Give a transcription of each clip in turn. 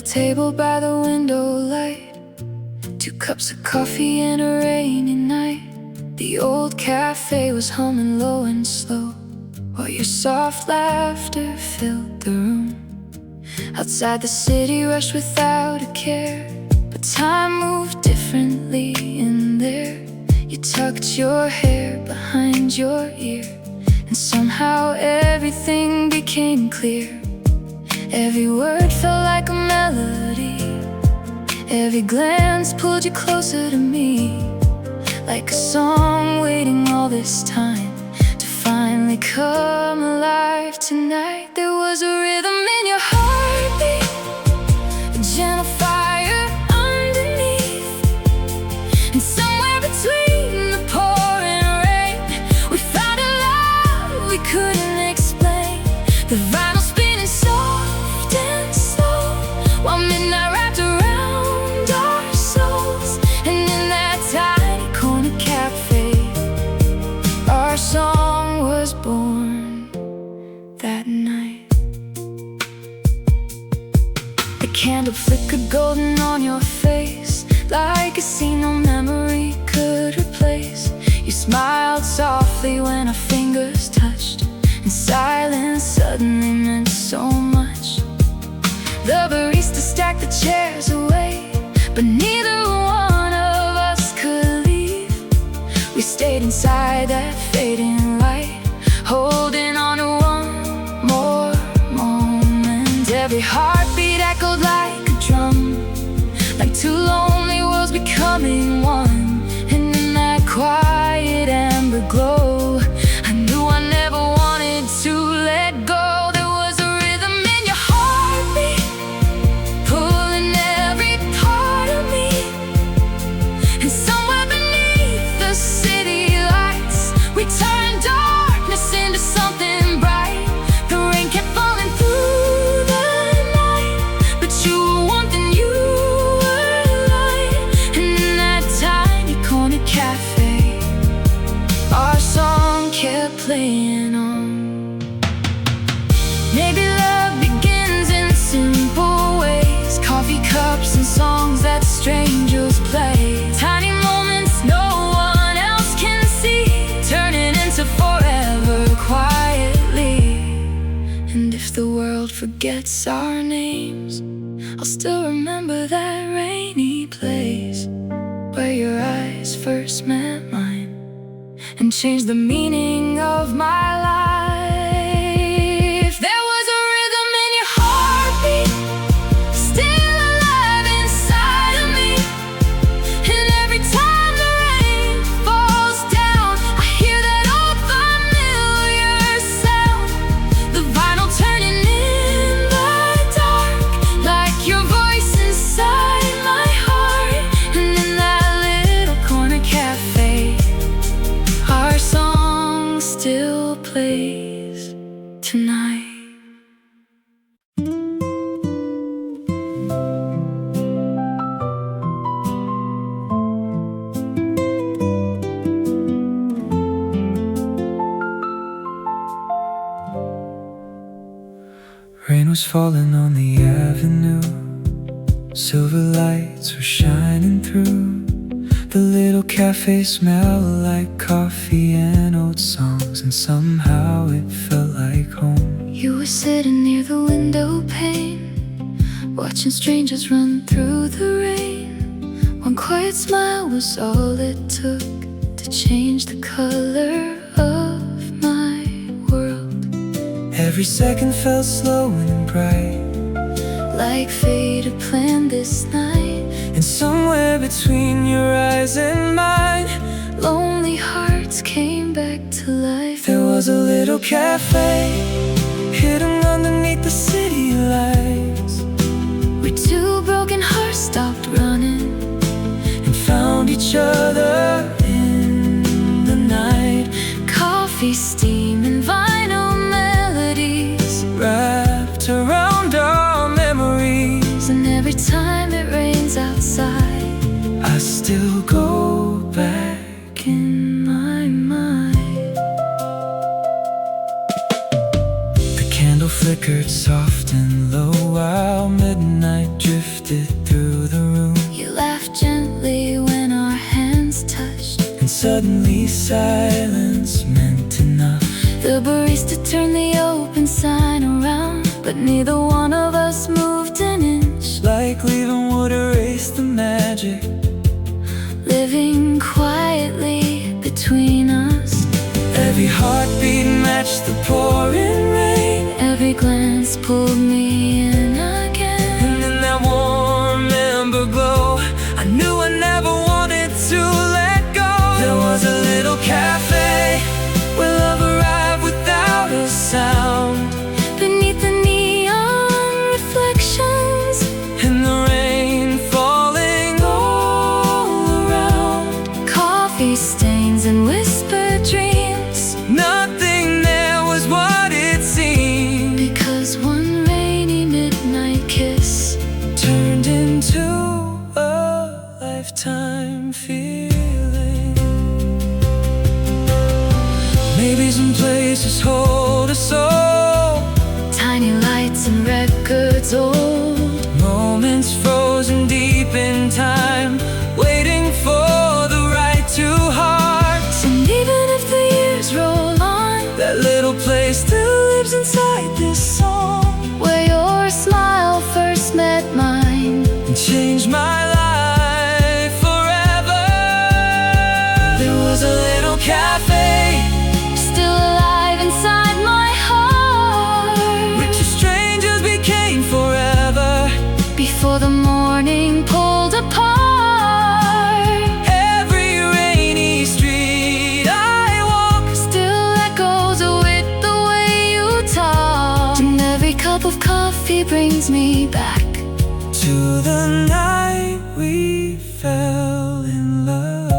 table by the window light, 2 cups of coffee and a rainy night. The old cafe was humming low and slow, while your soft laughter filled the room. Outside the city rushed without a care, but time moved differently in there. You tucked your hair behind your ear, and somehow everything became clear. Every word felt like a melody, every glance pulled you closer to me, like a song waiting all this time to finally come alive. Tonight there was a rhythm in your heartbeat, a gentle fire underneath, and somewhere between the pouring rain we found a love we couldn't explain. The vinyl spinning soft and slow, while midnight wrapped around our souls. And in that tiny corner cafe, our song was born that night. The candle flickered golden on your face, like a scene no memory could replace. You smiled softly when our fingers touched, and silence suddenly meant so much. The barista stacked the chairs away, but neither one of us could leave. We stayed inside that fading light, holding on to one more moment. Every heartbeat echoed like a drum, like 2 lonely worlds becoming one. And in that quiet amber glow, I knew I never wanted to let go. There was a rhythm in your heartbeat, pulling every part of me. And somewhere beneath the city lights, we turned darkness into something bright. The rain kept falling through the night, but you were warmth and you were light. And in that tiny corner cafe, our song kept playing on. Maybe love begins in simple ways, coffee cups and songs that strangers play. Tiny moments no one else can see, turning into forever quietly. And if the world forgets our names, I'll still remember that rainy place where your eyes first met mine and changed the meaning of my life. There was a rhythm in your heartbeat, still alive inside of me. And every time the rain falls down, I hear that old familiar sound. The vinyl turning in the dark, like your voice inside my heart. And in that little corner cafe, our song still plays tonight. Rain was falling on the avenue, silver lights were shining through. The little cafe smelled like coffee and old songs, and somehow it felt like home. You were sitting near the window pane, watching strangers run through the rain. One quiet smile was all it took to change the color of my world. Every second felt slow and bright, like fate had planned this night. and somewhere between your eyes and mine, Lonely hearts came back to life. there was a little cafe hidden underneath the city lights, where 2 broken hearts stopped running and found each other in the night. Coffee, steam, and vinyl melodies Wrapped around our memories, and every time it rains outside, I still go back in my mind. The candle flickered soft and low while midnight drifted like leaving would erase the magic. Living quietly between us. Every heartbeat matched the pouring rain. Every glance pulled me in again. And in that warm amber glow, I knew I never wanted to let go. There was a little cafe where love arrived without a sound. Beneath the neon reflections And the rain falling all around. coffee stains and whispered dreams. Nothing there was what it seemed. Because one rainy midnight kiss Turned into a lifetime feeling. Maybe some places hold us all. tiny lights and records old. Moments frozen deep in time, waiting for the right to heart. And even if the years roll on, That little place still lives inside this song. where your smile first met mine. And changed my life forever. There was a little cafe, Still alive inside my heart. where two strangers became forever. Before the morning pulled apart, Every rainy street I walk, still echoes with the way you talk. And every cup of coffee brings me back to the night we fell in love.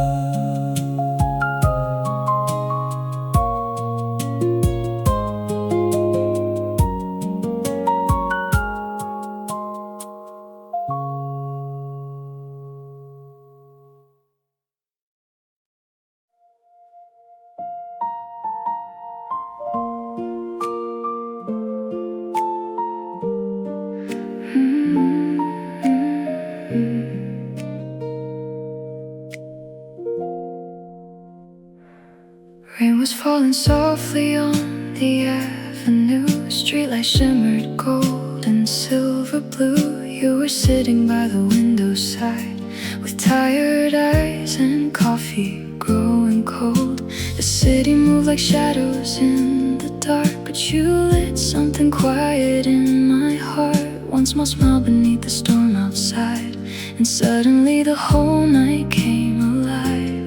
Rain was falling softly on the avenue. Streetlight shimmered gold and silver blue. You were sitting by the window side with tired eyes and coffee growing cold. The city moved like shadows in the dark, but you lit something quiet in my heart. One small smile beneath the storm outside, and suddenly the whole night came alive.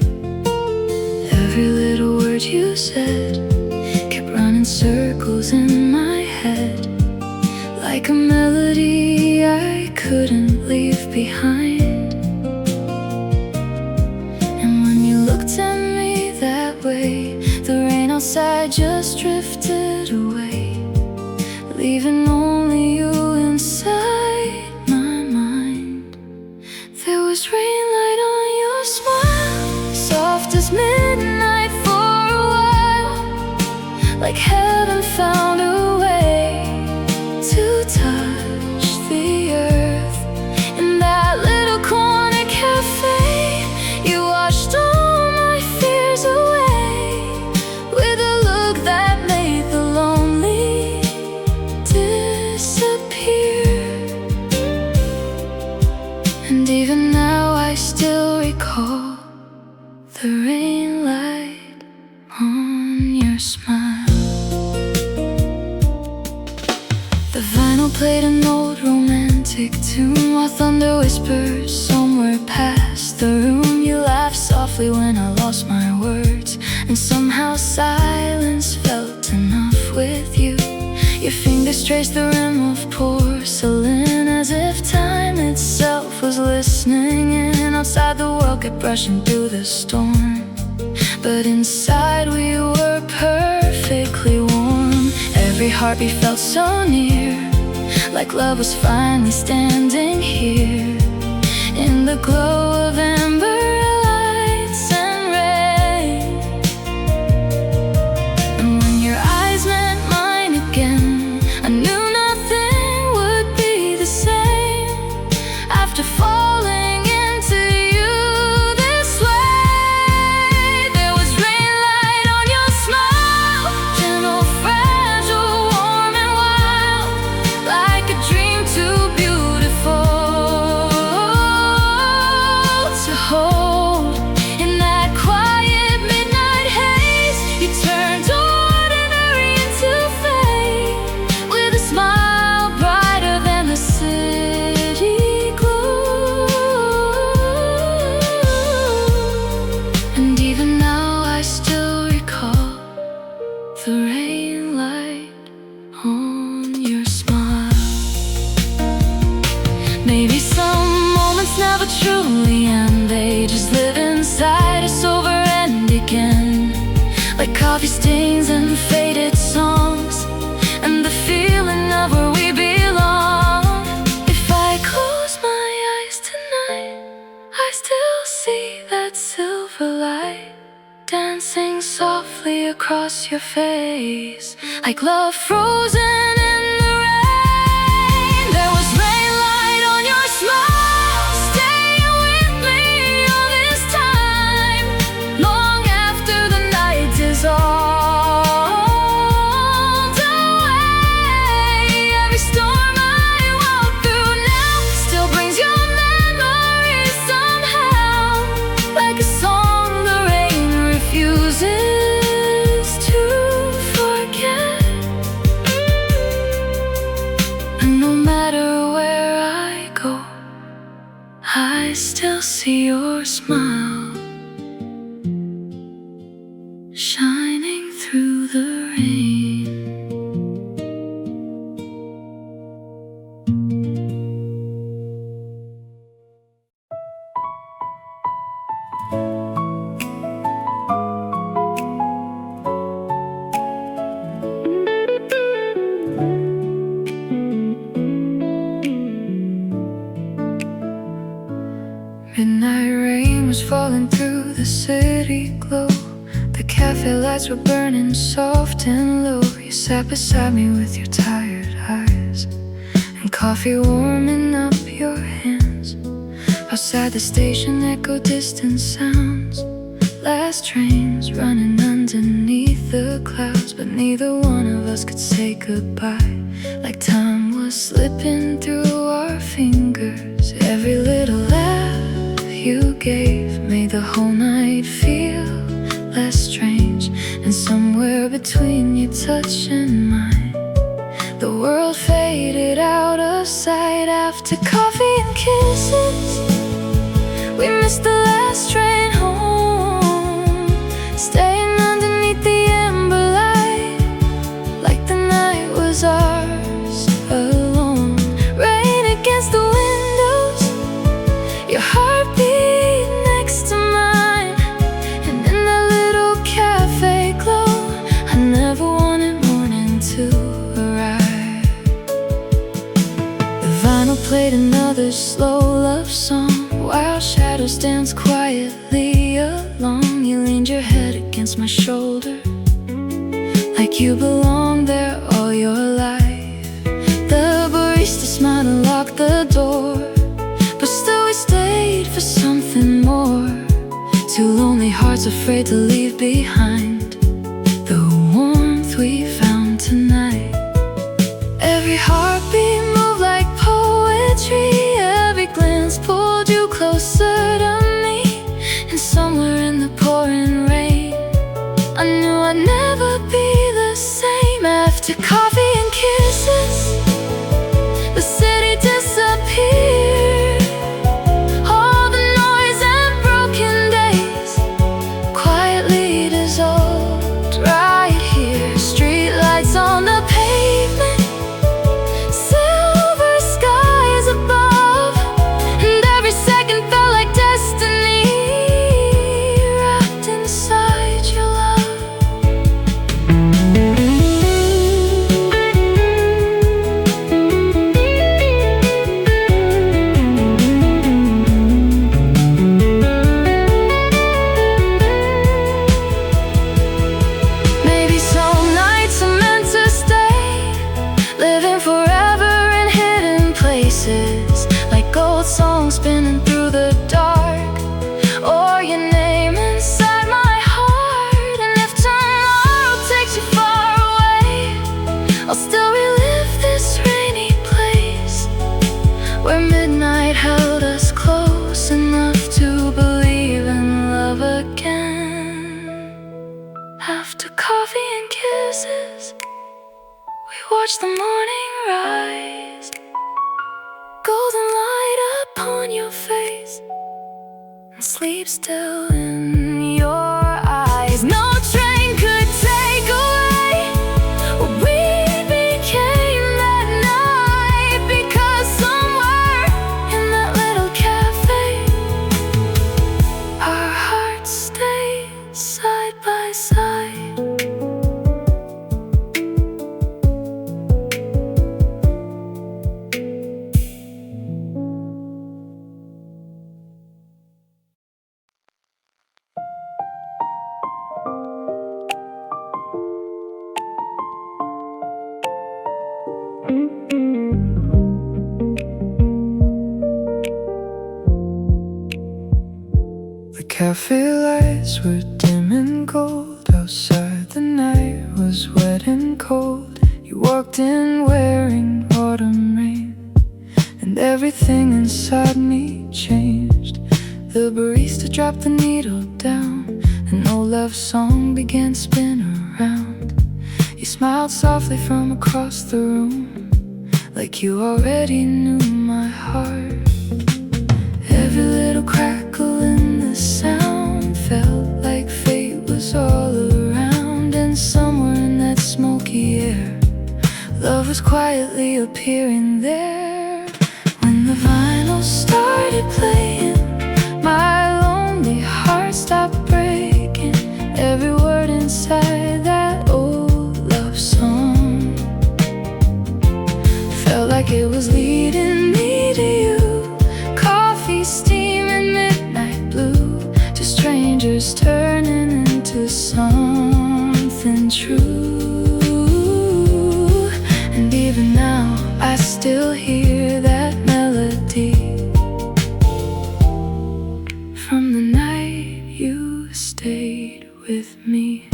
Every little word you said kept running circles in my head, like a melody I couldn't leave behind. And when you looked at me that way, the rain outside just drifted away, leaving only you inside my mind. There was rainlight on your smile, soft as midnight for a while, like heaven found a way to touch the earth. In that little corner cafe, you washed all my fears away with a look that made the lonely disappear. And even now I still recall the rain light on your smile. The vinyl played an old romantic tune, while thunder whispers somewhere past the room. You laughed softly when I lost my words, and somehow silence felt enough with you. Your fingers traced the rim of porcelain, as if time itself was listening in. Outside the world kept rushing through the storm, but inside we were perfectly warm. Every heartbeat felt so near, like love was finally standing here, in the glow of amber lights and rain. And when your eyes met mine again, I knew nothing would be the same after falling into you this way. There was rainlight on your smile, gentle, fragile, warm and wild, like a dream too beautiful coffee stains and faded songs, and the feeling of where we belong. If I close my eyes tonight, I still see that silver light dancing softly across your face, like love frozen in the rain. There was rainlight on your smile, staying with me all this time, long after the night dissolved away. Every storm I walk through now still brings your memory somehow, like a song the rain refuses to forget. And no matter where I go, I still see your smile shining through the rain. Midnight rain was falling through the city glow. The cafe lights were burning soft and low. You sat beside me with your tired eyes, and coffee warming up your hands. Outside the station echo distant sounds, last trains running underneath the clouds, but neither one of us could say goodbye, like time was slipping through our fingers. Every little laugh you gave made the whole night feel less strange, and somewhere between your touch and mine, the world faded out of sight. After coffee and kisses, we missed the last train home, staying underneath the amber light, like the night was ours alone. Rain against the windows, your heartbeat next to mine, and in that little cafe glow, I never wanted morning to arrive. The vinyl played another slow love song, while shadows danced quietly along. You leaned your head against my shoulder, like you belonged there all your life. The barista smiled and locked the door, but still we stayed for something more. Two lonely hearts afraid to leave behind the warmth we found tonight. Every heartbeat moved like poetry, every glance pulled you closer to me, and somewhere in the pouring rain, I knew I'd never be the same. After coffee and kisses, the city disappeared. All the noise and broken days quietly dissolved right here. Street lights on the pavement, silver skies above, and every second felt like destiny, wrapped inside your love. Maybe some nights are meant to stay, living forever in hidden places, like old songs spinning through the dark, or your name inside my heart. And if tomorrow takes you far away, I'll still relive this rainy place, where midnight held us close enough to believe in love again. After coffee and kisses, we watched the morning rise, golden light upon your face, and sleep still in your eyes. No train could take away what we became that night, because somewhere in that little cafe, our hearts stayed side by side. cafe lights were dim and gold. Outside the night was wet and cold. You walked in wearing autumn rain, and everything inside me changed. The barista dropped the needle down. An old love song began to spin around. You smiled softly from across the room, like you already knew my heart. Every little crackle in the sound felt like fate was all around. And somewhere in that smoky air, love was quietly appearing there. When the vinyl started playing, my lonely heart stopped breaking. Every word inside that old love song felt like it was leading me to you. Coffee, steam, and midnight blue, to strangers turning into something true. And even now I still hear that melody from the night you stayed with me.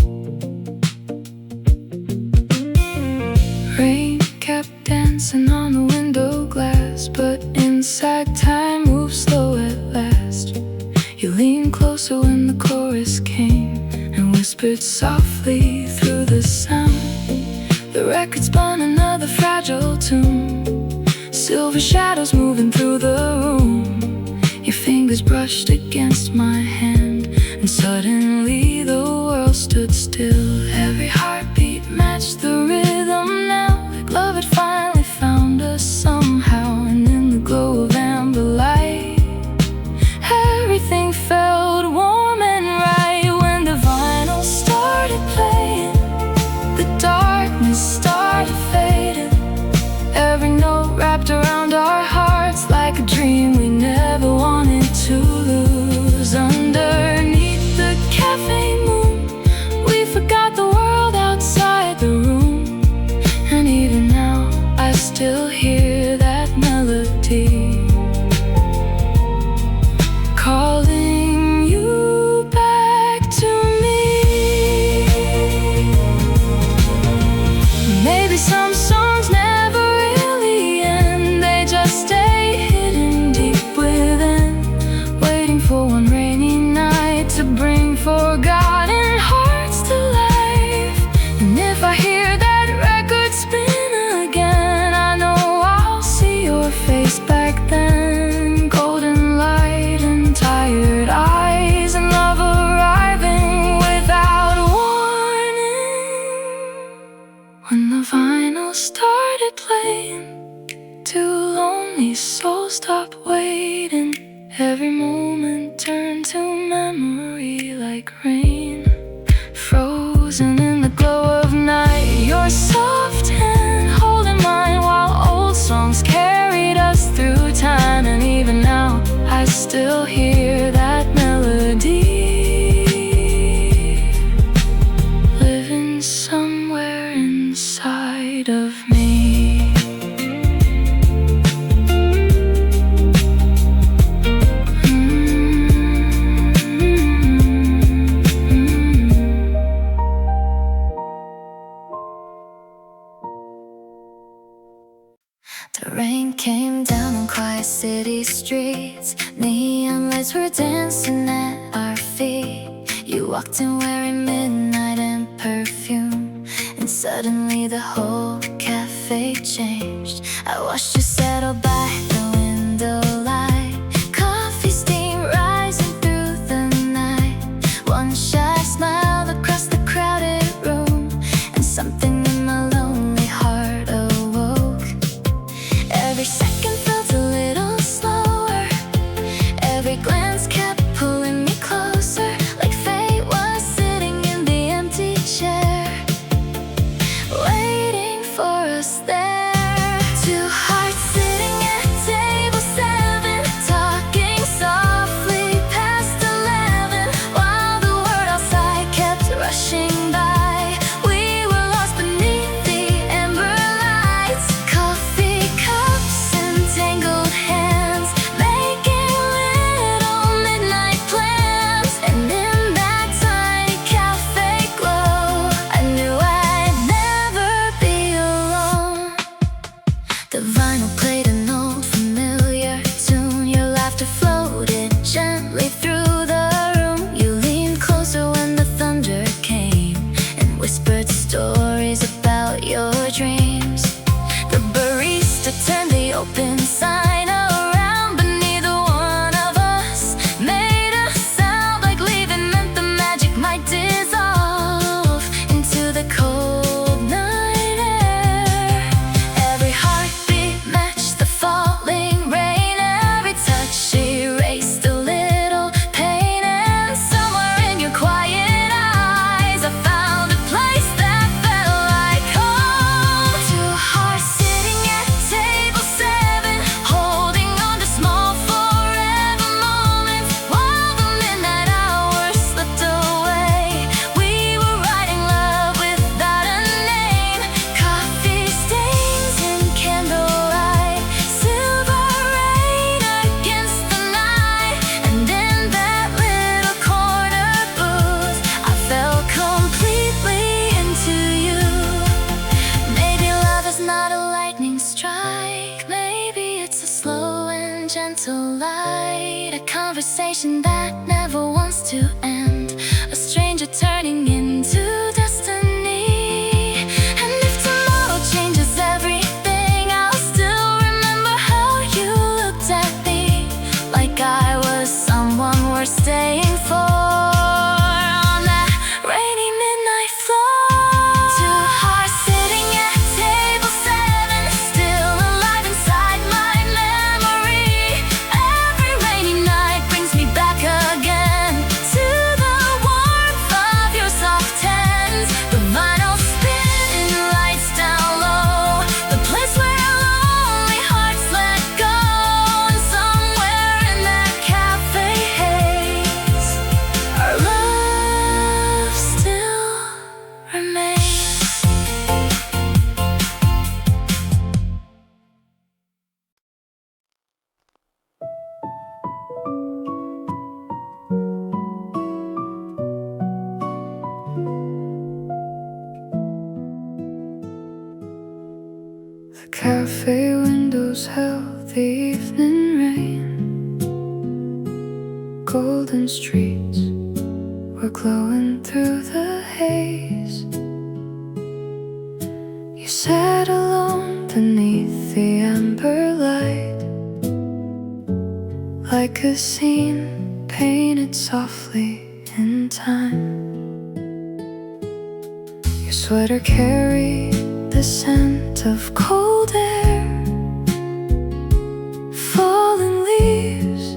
Rain kept dancing on the window glass, but inside time moved slow at last. You leaned closer when the chorus came and whispered softly through the sound. The record spun another fragile tune, silver shadows moving through the room. Your fingers brushed against my hand, and suddenly the world stood still. Every heartbeat matched the rhythm now, like love had finally found us somehow. And in the glow of amber light, everything felt warm and right. When the vinyl started playing, the darkness started fading. Every note wrapped around our hearts like a dream we never wanted to lose. Underneath the cafe moon, we forgot the world outside the room. And even now I still hear that melody calling you back to me. Maybe some songs never really end, they just stay hidden deep within, waiting for one rainy night to bring forgotten hearts to life. And if I hear that record spin again, I know I'll see your face back then. Golden light and tired eyes, and love arriving without warning. When the vinyl started playing, two lonely souls stopped waiting. Every moment turned to memory like rain, frozen in the glow of night. Your soft hand holding mine while old songs carried us through time. And even now I still hear that melody living somewhere inside of me. The rain came down on quiet city streets. Neon lights were dancing at our feet. You walked in wearing midnight and perfume, and suddenly the whole cafe changed. I watched you settle by the window light, coffee steam rising through the night. One shy smile across the crowded room, and something in my lonely heart awoke. Every second felt a little slower, every glance kept pulling me closer, like fate was sitting in the empty chair, waiting for us there. Two hearts sitting at table 7, talking softly past 11, while the world outside kept rushing by. We were lost beneath the amber lights, coffee cups and tangled hands, making little conversation that never wants to end, a stranger turning into destiny. And if tomorrow changes everything, I'll still remember how you looked at me, like I was someone worth staying for. The cafe windows held the evening rain. Golden streets were glowing through the haze. You sat alone beneath the amber light, like a scene painted softly in time. Your sweater carried the scent of cold air, fallen leaves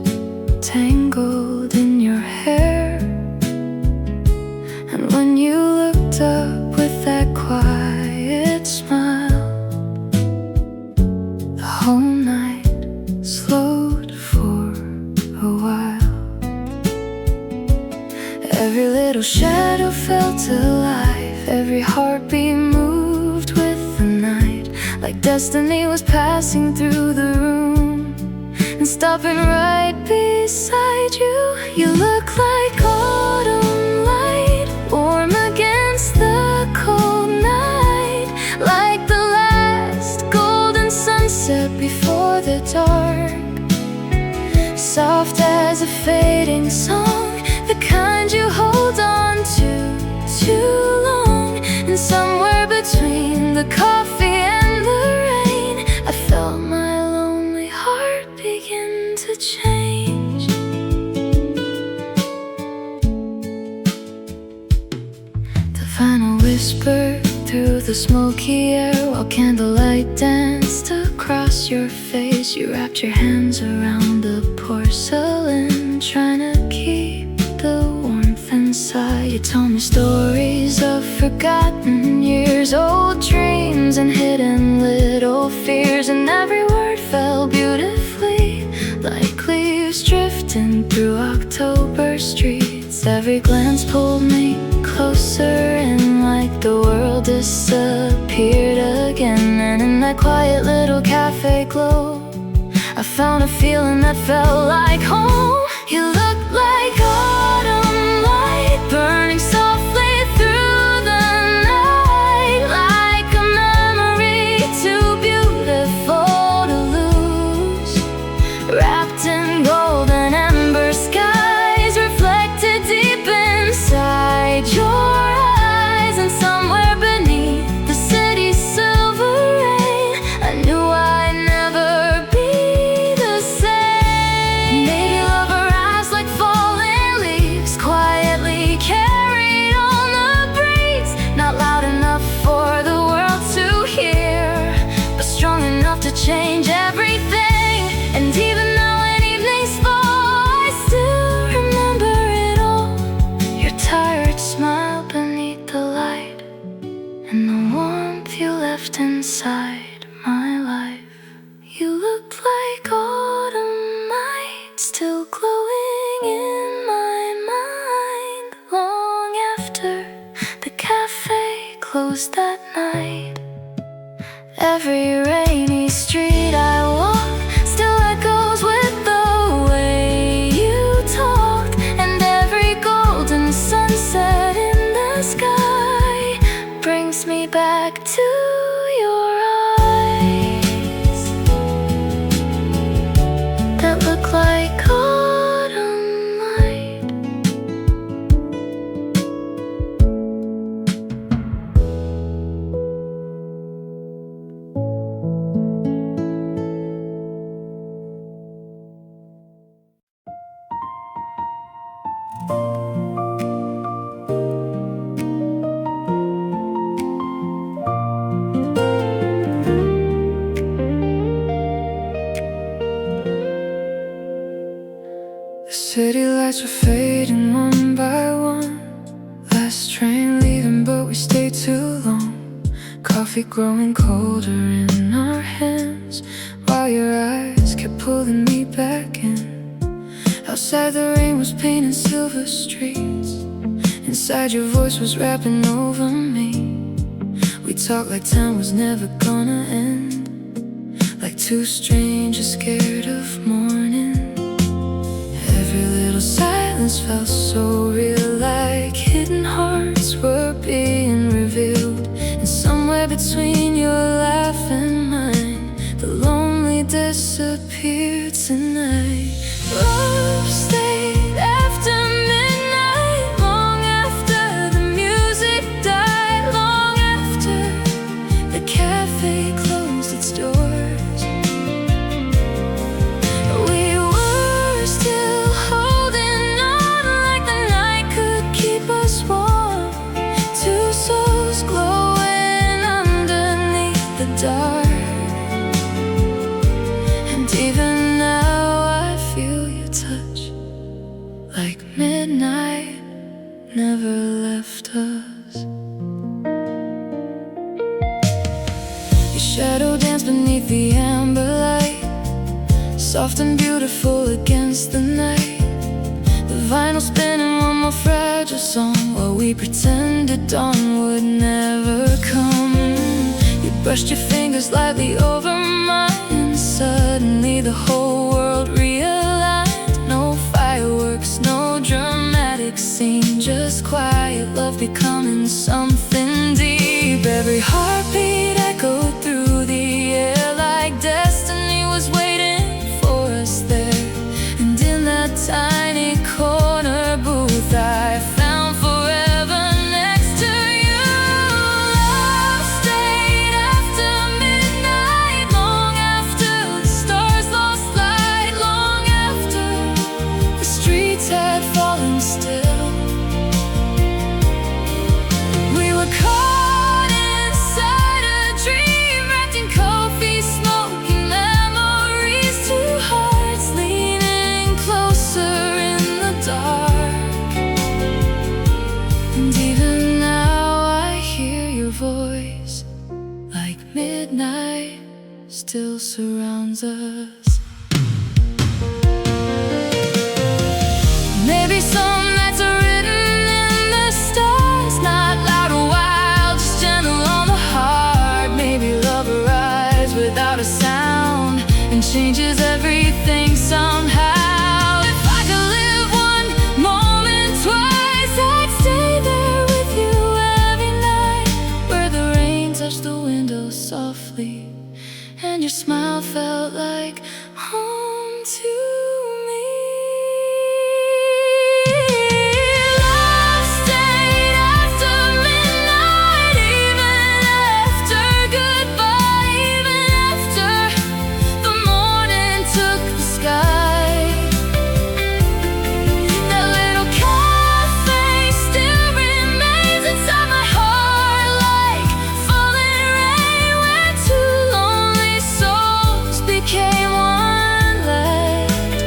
tangled in your hair. And when you looked up with that quiet smile, the whole night slowed for a while. Every little shadow felt alive, every heartbeat moved with the night, like destiny was passing through the room and stopping right beside you. You look like autumn light, warm against the cold night, like the last golden sunset before the dark, soft as a fading song, the kind you hold on to too long. And somewhere between the coffee and the rain, I felt my lonely heart begin to change. The final whisper through the smoky air, while candlelight danced across your face. You wrapped your hands around the porcelain, trying to keep the warmth inside. You told me stories of forgotten years, old dreams and hidden little fears, and every word fell beautifully, like leaves drifting through October streets. Every glance pulled me closer, and like the world disappeared again. And in that quiet little cafe glow, I found a feeling that felt like home. You looked like autumn light, burning softly through the night, like a memory too beautiful to lose, wrapped in golden amber skies, reflected deep inside your eyes. And somewhere beneath the city's silver rain, I knew I'd never be the same. Maybe love arrives like falling leaves, quietly carried on the breeze, not loud enough for the world to hear, but strong enough to change everything. And even now when evenings fall, I still remember it all. Your tired smile beneath the light, and the warmth you left inside my life. You looked like autumn night, still glowing in my mind, long after the cafe closed that night. Every rainy street I walk still echoes with the way you talked, and every golden sunset in the sky brings me back to your eyes that look like autumn The city lights were fading one by one. Last train leaving, but we stayed too long. Coffee growing colder in our hands, while your eyes kept pulling me back in. Outside the rain was painting silver streets. Inside your voice was rapping over me. We talked like time was never gonna end, like two strangers scared of morning. Every little silence felt so real, like hidden hearts were being revealed. And somewhere between your laugh and mine, the lonely disappeared tonight. Love stayed after midnight, long after the music died, long after the cafe closed its doors. We were still holding on, like the night could keep us warm. Two souls glowing underneath the dark. And even now I feel your touch, like midnight never left us. Your shadow danced beneath the amber light, soft and beautiful against the night. The vinyl spinning one more fragile song, while we pretended dawn would never come. You brushed your fingers lightly over mine, and suddenly the whole world realigned. No fireworks, no dramatic scene, just quiet love becoming something deep. Every heartbeat echoed through the air, like destiny was waiting for us there. And in that tiny corner booth I found forever next to you. Love stayed after midnight, long after the stars lost light, long after the streets had fallen still. We were caught inside a dream, wrapped in coffee, smoking memories, two hearts leaning closer in the dark. And even now I hear your voice, like midnight still surrounds us. Maybe some nights are written in the stars, not loud or wild, just gentle on the heart. Maybe love arrives without a sound and changes everything somehow. If I could live one moment twice, I'd stay there with you every night, where the rain touched the window softly and your smile felt like home to me. Love stayed after midnight, even after goodbye, even after the morning took the sky. That little cafe still remains inside my heart, like falling rain when two lonely souls became one left.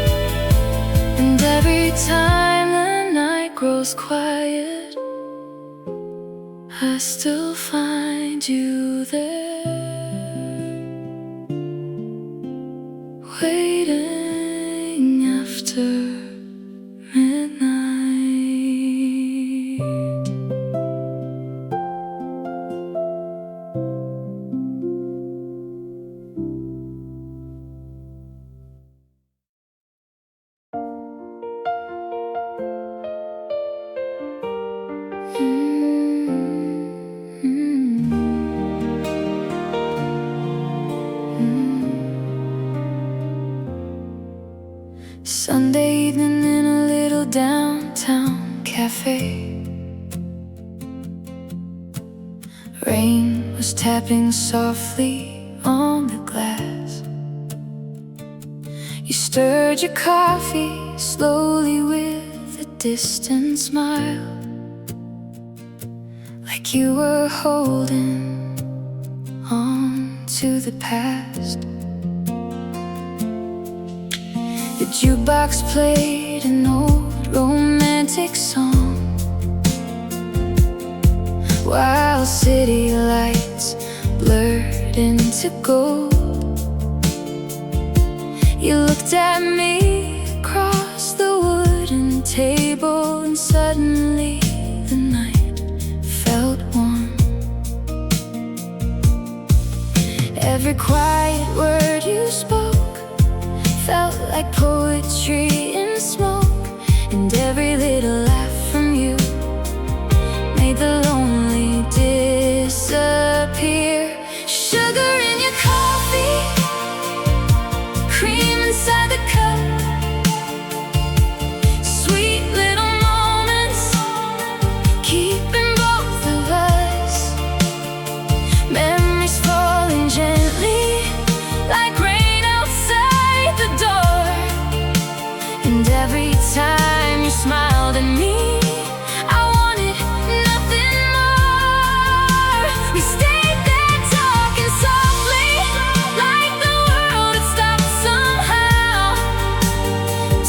And every time the night grows quiet, I still find you there, waiting after midnight. Sunday evening in a little downtown cafe. Rain was tapping softly on the glass. You stirred your coffee slowly with a distant smile, like you were holding on to the past. The jukebox played an old romantic song, while city lights blurred into gold. You looked at me across the wooden table, and suddenly the night felt warm. Every quiet word you spoke felt like poetry in smoke, and every little laugh from you made the lonely disappear. Sugar in your coffee, cream inside the cup, sweet little moments keeping both of us. Memories falling gently like rain outside the door, and every time you smiled at me, I wanted nothing more. We stayed there talking softly, like the world had stopped somehow.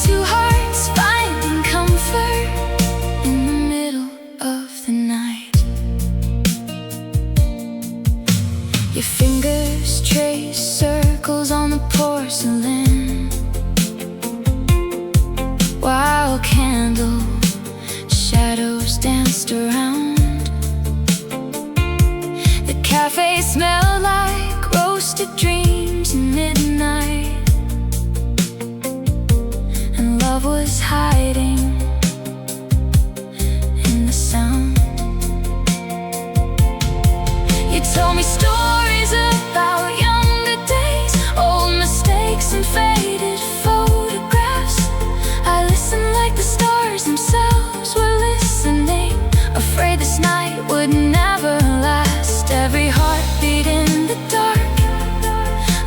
Two hearts finding comfort in the middle of the night. Your fingers trace circles on the porcelain, while candle shadows danced around. The cafe smelled like roasted dreams in midnight, and love was hiding in the sound. You told me stories about younger days, old mistakes and faded photographs. I listened like the stars themselves were listening, afraid this night would never last. Every heartbeat in the dark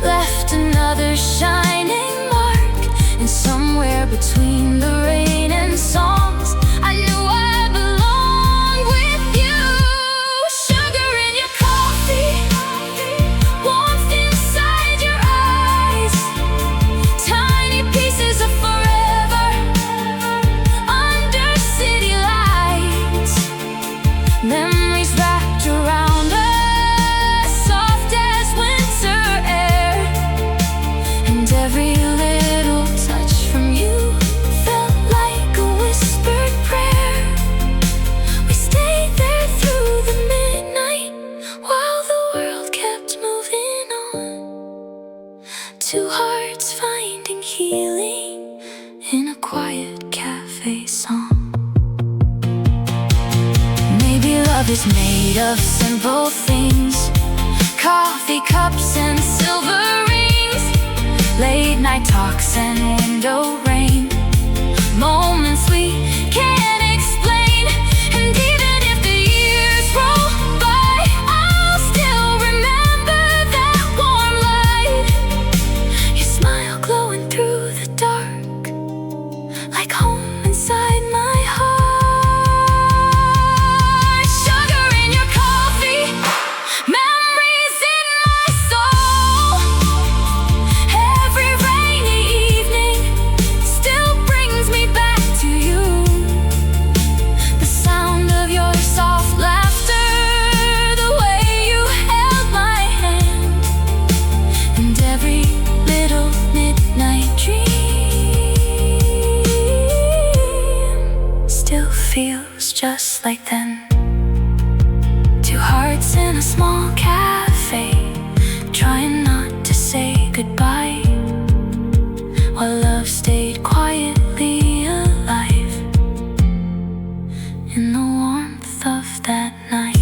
left another shining mark, and somewhere between the rain and songs, I knew I belonged with you. Sugar in your coffee, warmth inside your eyes, tiny pieces of forever under city lights. Memories wrapped around us, soft as winter air, and every little touch from you felt like a whispered prayer. We stayed there through the midnight, while the world kept moving on. Two hearts finding healing in a quiet cafe song. Maybe love is made of simple things, coffee cups and silver rings, late night talks and window rain, moments we can't explain. And even if the years roll by, I'll still remember that warm light, your smile glowing through the dark, like home inside my heart. Sugar in your coffee, memories in my soul. Every rainy evening still brings me back to you. The sound of your soft laughter, the way you held my hand, and every little midnight dream still feels just like then. Two hearts in a small cafe, trying not to say goodbye, while love stayed quietly alive in the warmth of that night.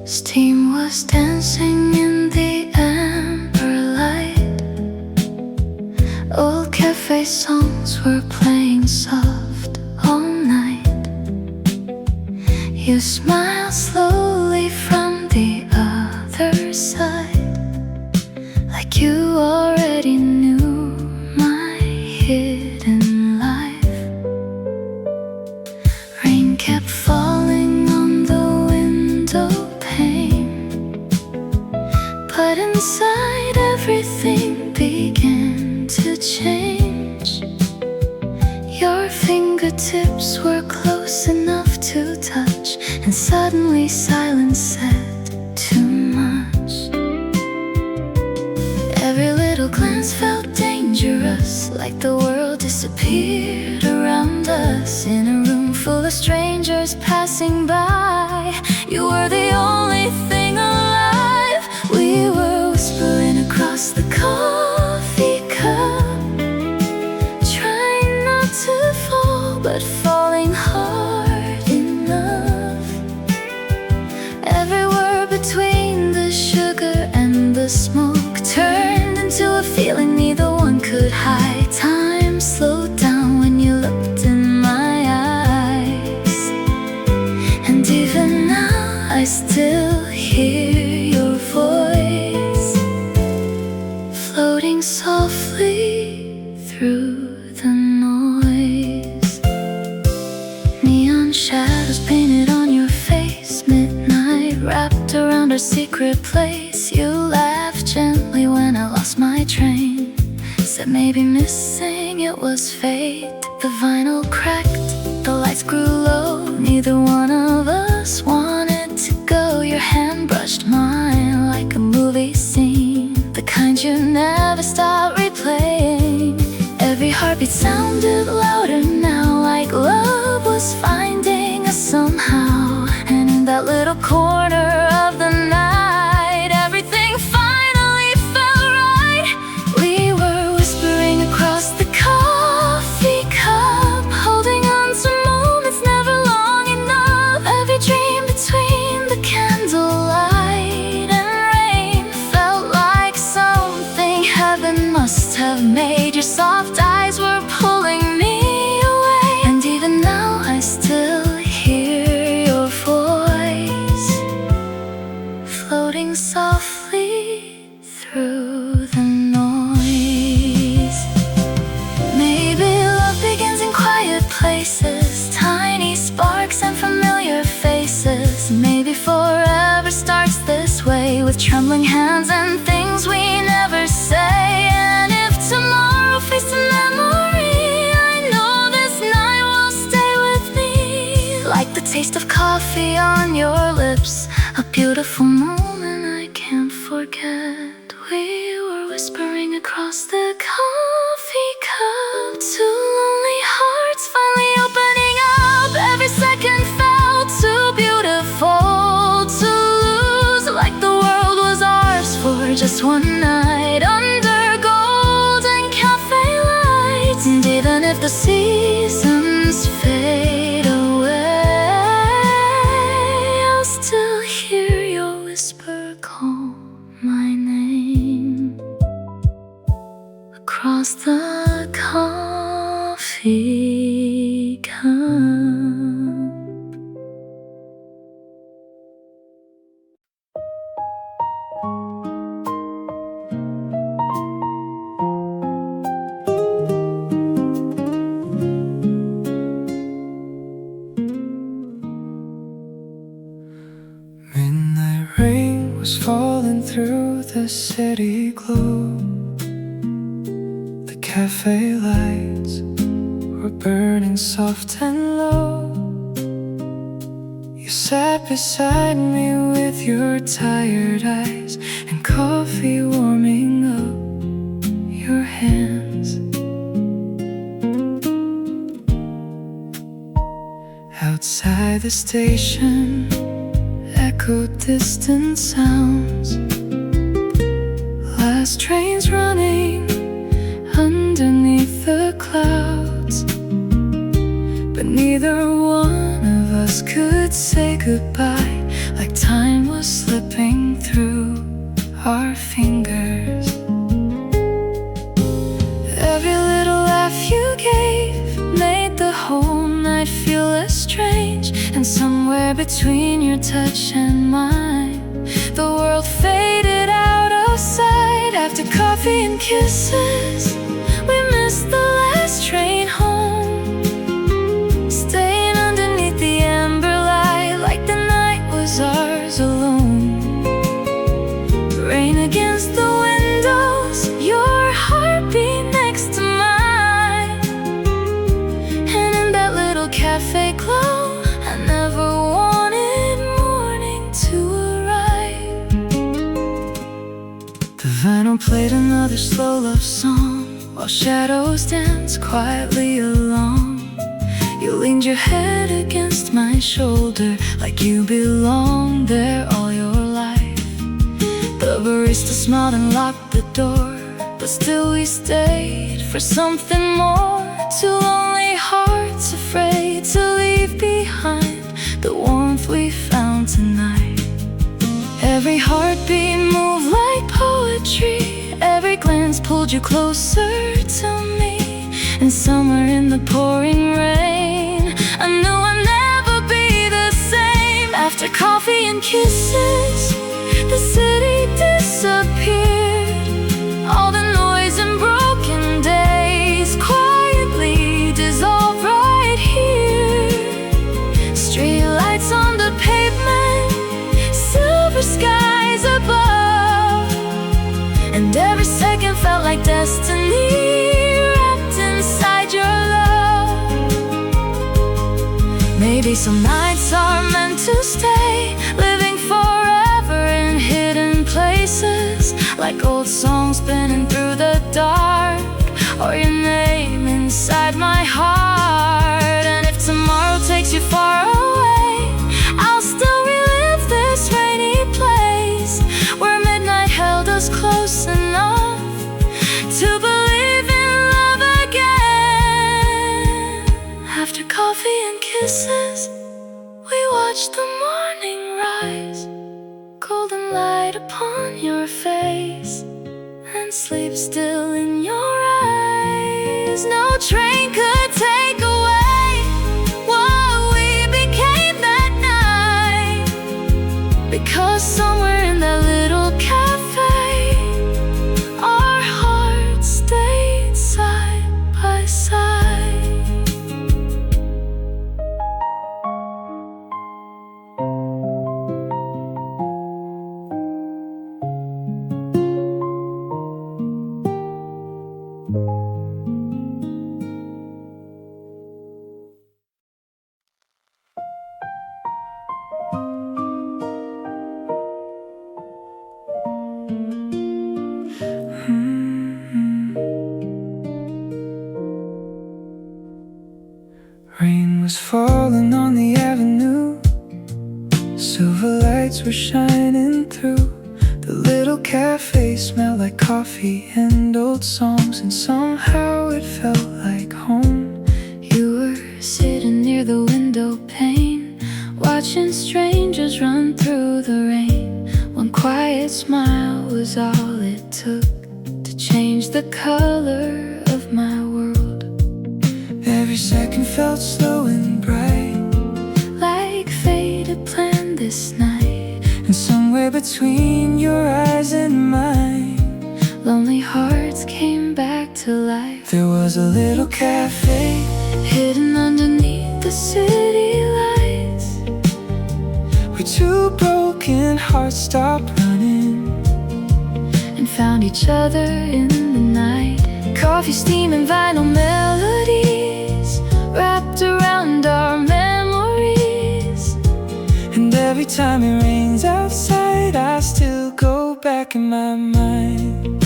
Steam was dancing in the amber light, old cafe songs were playing soft all night. You smiled slowly from the other side, already knew my hidden life. Rain kept falling on the window pane, but inside everything began to change. Your fingertips were close enough to touch, and suddenly silence said too much. Every little glance felt dangerous, like the world disappeared around us. In a room full of strangers passing by, you were the only thing alive. We were whispering across the coffee cup, trying not to fall, but falling hard enough. Every word between the sugar and the smoke turned into a feeling neither one could hide. Time slowed down when you looked in my eyes, and even now I still hear your voice floating softly through the noise. Neon shadows painted on your face, midnight wrapped around our secret place. You laughed gently when I lost my train, said maybe missing it was fate. The vinyl cracked, the lights grew low, neither one of us wanted to go. Your hand brushed mine like a movie scene, the kind you never stop replaying. Every heartbeat sounded louder now, like love was finding us somehow. And in that little corner of the night, everything finally felt right. We were whispering across the coffee cup, holding on to moments never long enough. Every dream between the candlelight and rain felt like something heaven must have made. Your soft eyes were pulling me away, and even now I still hear your voice floating softly through the noise. Maybe love begins in quiet places, tiny sparks and familiar faces. Maybe forever starts this way, with trembling hands and things we never say. And if tomorrow faced a memory, I know this night will stay with me, like the taste of coffee on your lips, a beautiful moment I can't forget. We were whispering across the coffee cup, two lonely hearts finally opening up. Every second felt too beautiful to lose, like the world was ours for just one night under golden cafe lights. And even if the seasons fade away, I'll still hear your whisper call my name across the coffee cup. Midnight rain was falling through the city glow. The cafe lights were burning soft and low. You sat beside me with your tired eyes, and coffee warming up your hands. Outside the station echoed distant sounds, last trains running underneath the clouds. But neither one of us could say goodbye, like time was slipping through our fingers. Every little laugh you gave made the whole night feel less strange. And somewhere between your touch and mine, the world faded out of sight. After coffee coffee and kisses. We missed the last train home, staying underneath the amber light like the night was ours alone. Rain against the windows, your heartbeat next to mine, and in that little cafe glow, I never wanted morning to arrive. The vinyl played another slow love song while shadows danced quietly along. You leaned your head against my shoulder like you belonged there all your life. The barista smiled and locked the door, but still we stayed for something more. Two lonely hearts afraid to leave behind the warmth we found tonight. Every heartbeat moved like poetry, every glance pulled you closer to me. And somewhere in the pouring rain, I knew I'd never be the same. After coffee and kisses, the city disappeared. All the noise and broken days quietly dissolved right here. Street lights on the pavement, silver skies above, and every second felt like destiny wrapped inside your love. Maybe some nights are meant to stay, living forever in hidden places, like old songs spinning through the dark, or your name inside my heart. And if tomorrow takes you far away, I'll still relive this rainy place where midnight held us close enough to believe in love again. After coffee and kisses, we watched the morning rise, golden light upon your face, and sleep still in your eyes. No train could take away what we became that night, because somewhere in that little cafe, our hearts stayed side by side. Rain was falling on the avenue, silver lights were shining through. The little cafe smelled like coffee and old songs, and somehow it felt like home. You were sitting near the window pane, watching strangers run through the rain. One quiet smile was all it took to change the color of my world. Every second felt slow and bright, like fate had planned this night. and somewhere between your eyes and mine, lonely hearts came back to life. there was a little cafe hidden underneath the city lights, where two broken hearts stopped running and found each other in the night. Coffee, steam, and vinyl melodies wrapped around our memories. And every time it rains outside, I still go back in my mind.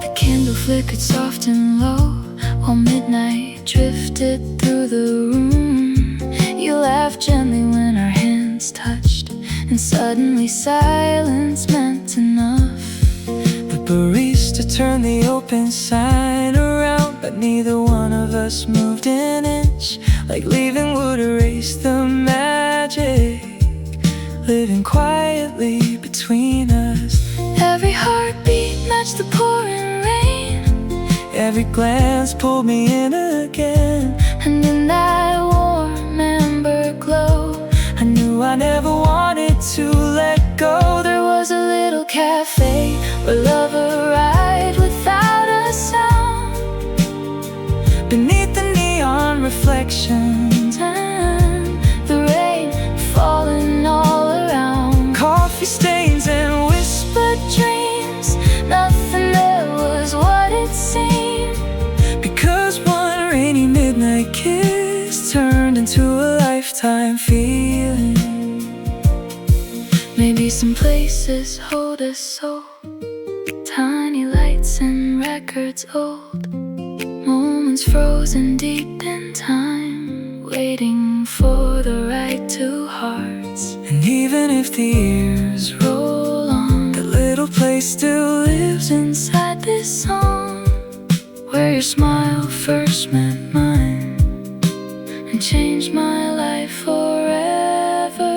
The candle flickered soft and low while midnight drifted through the room. You laughed gently when our hands touched, and suddenly silence meant enough. The barista turned the open sign around, but neither one of us moved an inch, like leaving would erase the magic living quietly between us. Every heartbeat matched the pouring rain, every glance pulled me in again, and in that warm amber glow, I knew I never wanted to let go. there was a little cafe or love a ride without a sound. Beneath the neon reflections And the rain falling all around. coffee stains and Whispered dreams, nothing there was what it seemed. because one rainy midnight kiss turned into a lifetime feeling. Maybe some places hold us so, tiny lights and records old, moments frozen deep in time, waiting for the right two hearts. And even if the years Roll on, the little place still lives inside this song, where your smile first met mine and changed my life forever.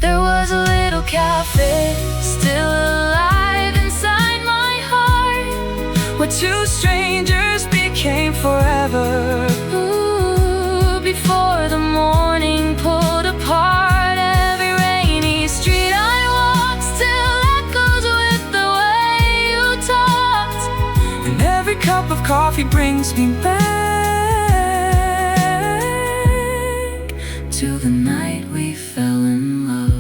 There was a little cafe still alive inside my heart, where two strangers became forever. ooh, before the morning pulled apart. Every rainy street I walked still echoes with the way you talked. And every cup of coffee brings me back To the night we fell in love.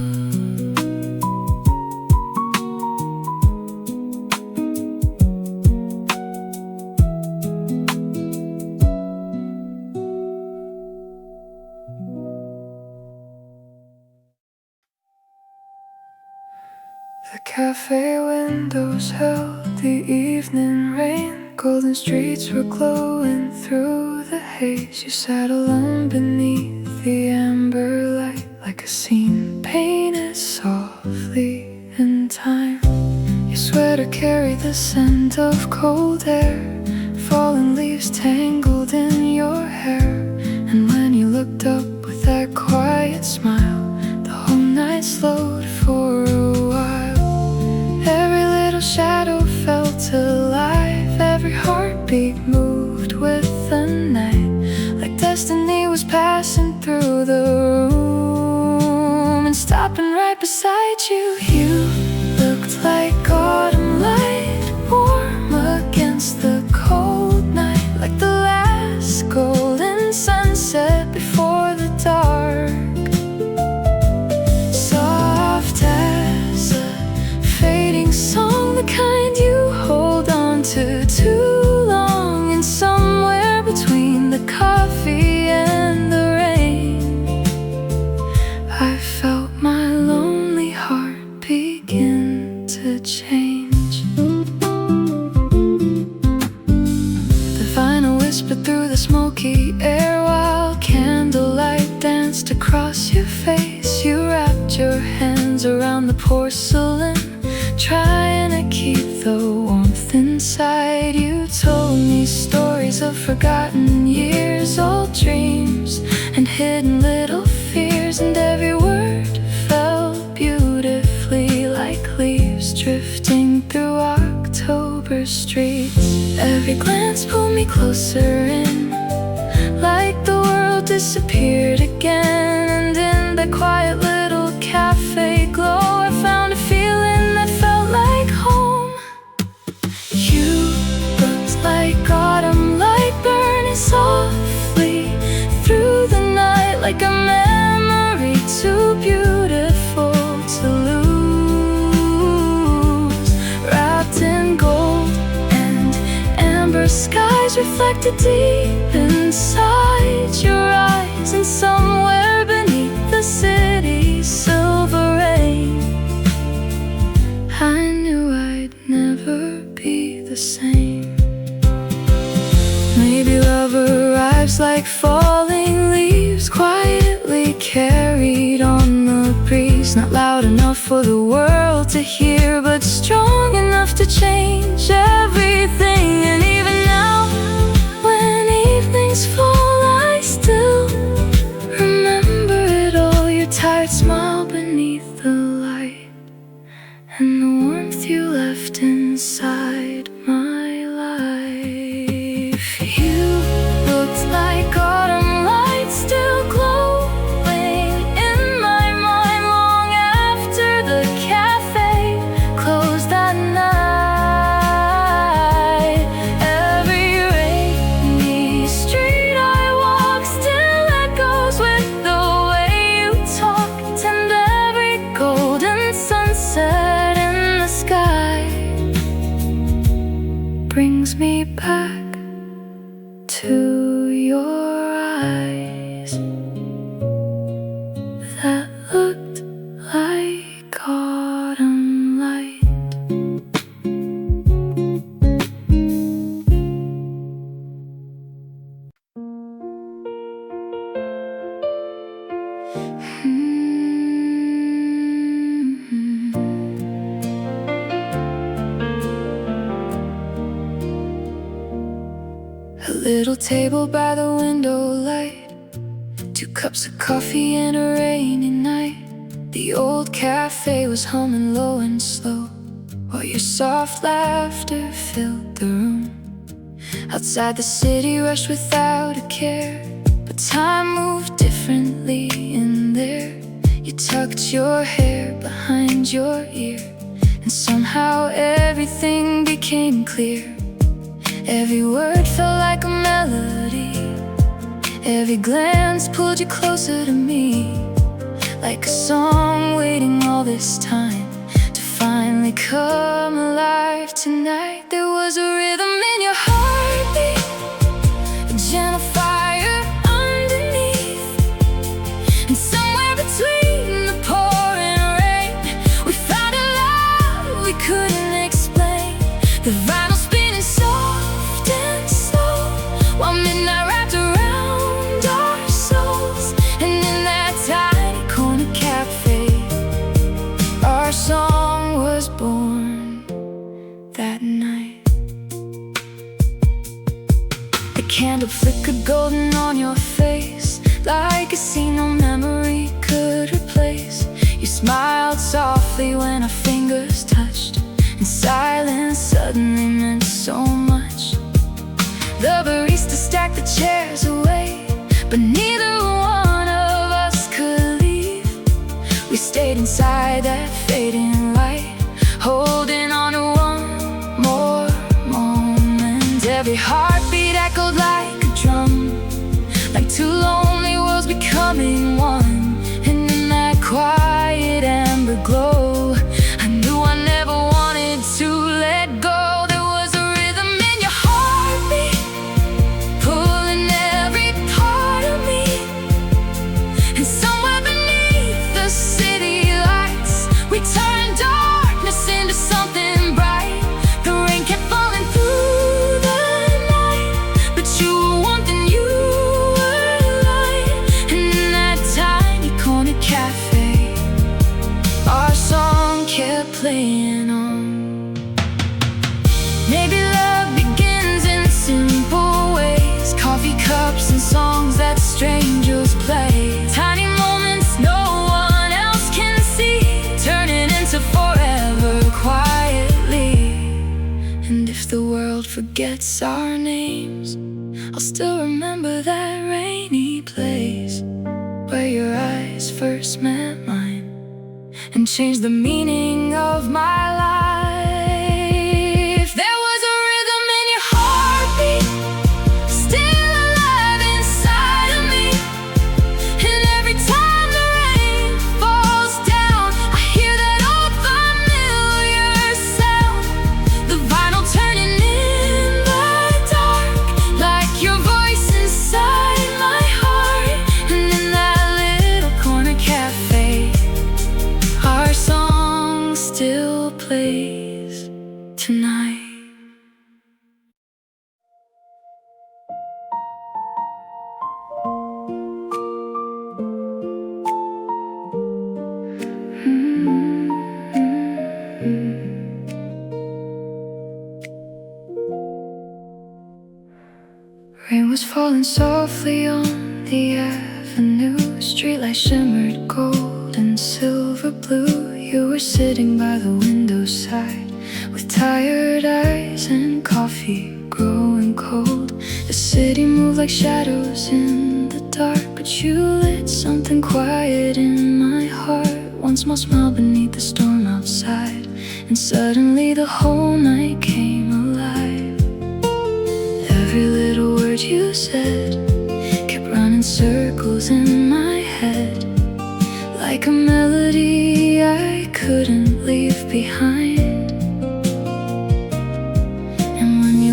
The cafe windows held the evening rain. Golden streets were glowing through the haze. You sat alone beneath the amber light, like a scene painted softly in time. Your sweater carried the scent of cold air, fallen leaves tangled in your hair. And when you looked up with that quiet smile, the whole night slowed for a while. Every little shadow felt alive, every heartbeat moved with the night, like destiny was passing through the room and stopping right beside you. You looked like autumn light, warm against the cold night, like the last golden sunset before the dark. Soft as a fading song, the kind you hold on to too long. And somewhere between the coffee and the rain, I felt my lonely heart begin to change. The vinyl whispered through the smoky air while candlelight danced across your face. You wrapped your hands around the porcelain, trying to keep the warmth inside. You told me stories of forgotten years, old dreams and hidden little fears. And every word fell beautifully like leaves drifting through October streets. Every glance pulled me closer in, like the world disappeared again. And in that quiet little cafe glow, I found a feeling that felt like home. You looked like autumn light burning softly through the night, like a memory too beautiful to lose. Wrapped in gold and amber skies reflected deep inside your eyes. And somewhere beneath the city's silver rain, I knew I'd never be the same. Maybe love arrives like falling leaves, quietly carried on the breeze. Not loud enough for the world to hear, but strong enough to change everything. And even now, when evenings fall, I still remember it all. Your tired smile beneath the light, and the warmth you left inside my life. You looked like autumn lights still glowing in my mind long after the cafe closed that night. brings me back to your eyes that looked like autumn light. A little table by the window light, 2 cups of coffee and a rainy night. The old cafe was humming low and slow, while your soft laughter filled the room. Outside the city rushed without a care, but time moved differently in there. You tucked your hair behind your ear, and somehow everything became clear. Every word felt like a melody, every glance pulled you closer to me, like a song waiting all this time to finally come alive. Tonight there was a rhythm in your heartbeat, a gentle fire underneath, and somewhere between the pouring rain we found a love we couldn't explain. The vinyl spinning soft and slow, while midnight wrapped around our souls. And in that tiny corner cafe, our song was born that night. The candle flickered golden on your face, like a scene no memory could replace. You smiled softly when our fingers touched, and silence suddenly meant so much. The barista stacked the chairs away, but neither one of us could leave. We stayed inside that fading light, holding on to one more moment. Every heartbeat echoed like a drum, like 2 lonely worlds becoming one. And in that quiet amber glow, I knew I never wanted to let go. There was a rhythm in your heartbeat, pulling every part of me. And somewhere beneath the city lights, we turned darkness into something bright. The rain kept falling through the night, but you were warmth and you were light. And in that tiny corner cafe, our song kept playing on. Maybe love begins in simple ways, coffee cups and songs that strangers play. Tiny moments no one else can see, turning into forever quietly. And if the world forgets our names, I'll still remember that rainy place where your eyes first met mine and changed the meaning of my life. There was a rhythm in your heartbeat, still alive inside of me. And every time the rain falls down, I hear that old familiar sound. The vinyl turning in the dark, like your voice inside my heart. And in that little corner cafe, our song still plays tonight. Rain was falling softly on the avenue, streetlights shimmered gold and silver blue. You were sitting by the window side with tired eyes and coffee growing cold. The city moved like shadows in the dark, but you lit something quiet in my heart. One small smile beneath the storm outside, and suddenly the whole night came alive. Every little word you said kept running circles in my head, like a melody I couldn't leave behind. And when you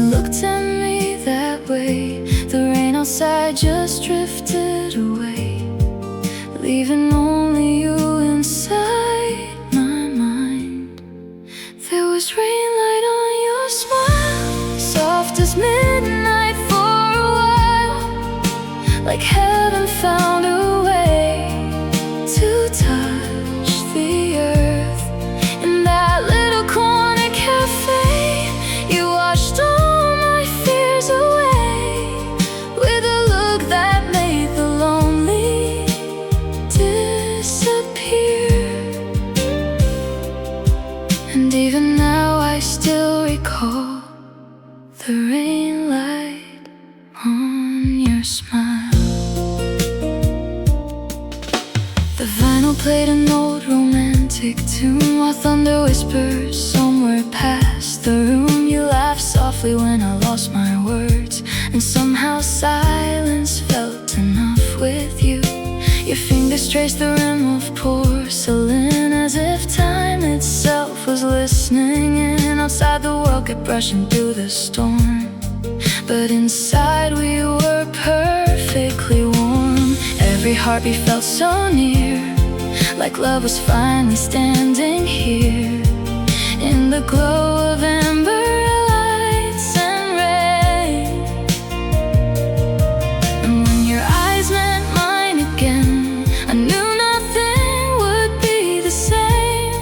I just drifted away, leaving only you inside my mind. There was rainlight on your smile, soft as midnight for a while, like heaven found a way to touch the earth. In that little corner cafe, you washed all my fears away with a look that made the lonely disappear. And even now I still recall the rain light on your smile. The vinyl played an old romantic tune while thunder whispers somewhere past the room. You laughed softly when I lost my words, and somehow silence felt enough with you. Your fingers traced the rim of porcelain as if time itself was listening in. Outside the world kept rushing through the storm, but inside we were perfectly warm. Every heartbeat felt so near, like love was finally standing here in the glow of amber lights and rain. And when your eyes met mine again, I knew nothing would be the same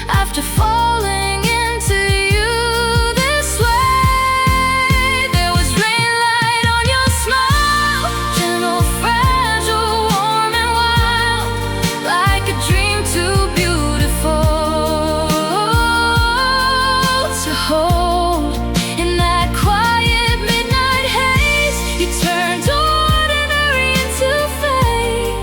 after falling into you this way. There was rainlight on your smile, gentle, fragile, warm and wild, like a dream too beautiful to hold. In that quiet midnight haze, you turned ordinary into fate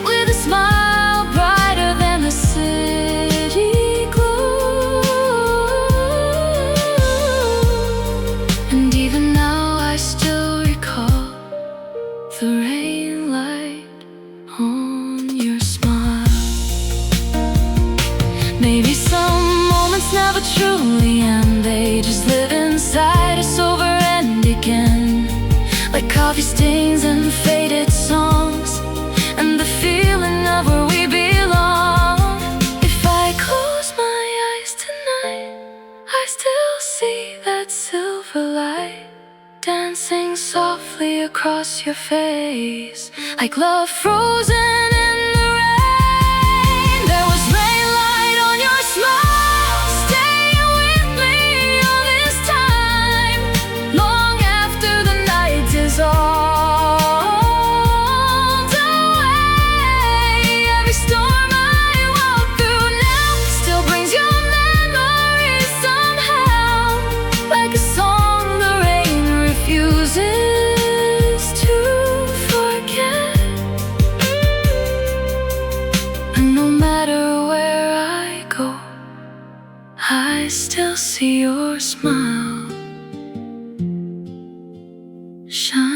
with a smile brighter than the city glow. And even now I still recall the rain light on your smile. Maybe some moments never truly end, they just live inside us over and again, like coffee stains and faded songs, and the feeling of where we belong. If I close my eyes tonight, I still see that silver light dancing softly across your face, like love frozen in the rain. There was rainlight on your smile, staying with me all this time, long after the night dissolved away. Every storm I walk through now still brings your memory somehow, like a song the rain refuses to forget. And no matter where I go, I still see your smile shine.